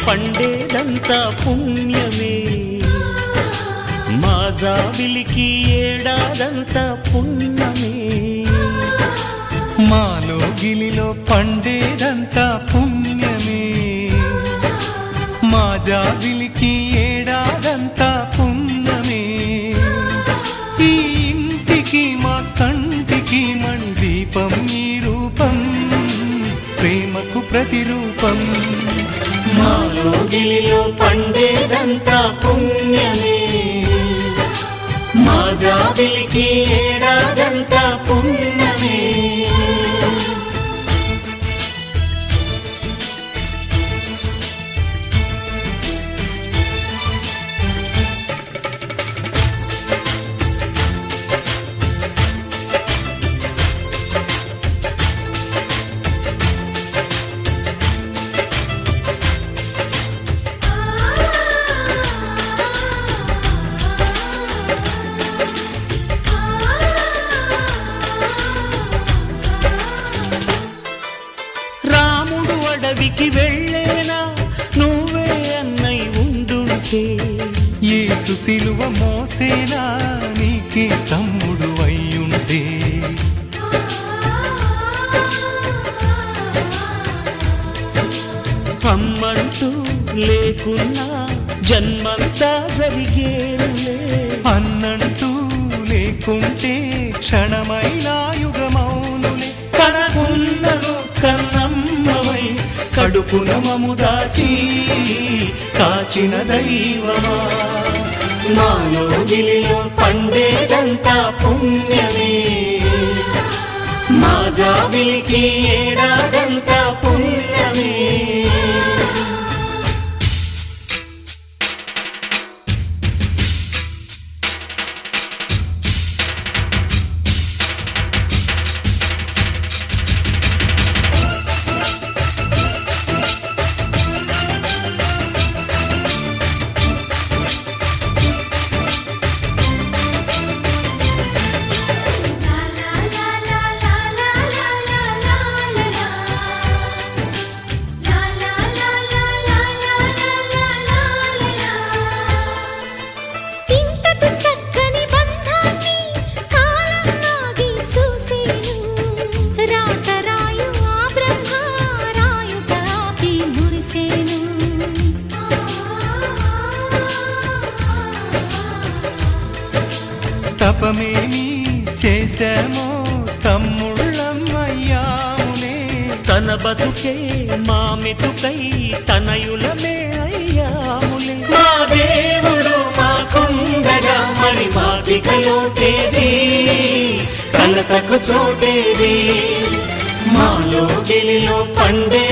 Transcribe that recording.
పండేదంతా పుణ్యమే, మా జాబిలికి ఏడాదంతా పుణ్యమే. మాలో గిలిలో పండేదంతా పుణ్యమే, మా జాబిలికి ఏడాదంతా పుణ్యమే. ఈ ఇంటికి మా కంటికి మణి దీపం ఈ రూపం, ప్రేమకు ప్రతిరూపం. మాలో గిలిలో పండేదంతా పుణ్యమే, మా జాబిలికి ఏడాదంతా పుణ్యమే. అడవికి వెళ్ళేనా నువ్వే అన్నై ఉండుంటే, యేసు సిలువ మోసేనా నీకే తమ్ముడు అయ్యుంటే. అమ్మంటూ లేకున్నా జన్మంతా జరిగేనులే, అన్నంటూ లేకుంటే క్షణమైనా యుగమౌనులే. కనకున్నను కన్నమ్మవై కడుపున మము దాచి కాచిన దైవమా, మాలో గిలిలో పండేదంతా పుణ్యమే, మా జాబిలికి ఏడాదంతా పుణ్యమే. తపమేమి చేశామో తమ్ముళ్ళమయ్యామునే, తన బతుకే మా మెతుకై తనయులమే అయ్యాములే. మా దేవుడు మాకుండగా మరి మాకిక లోటేది, కలతకు చోటేది, మాలో గిలిలో పండే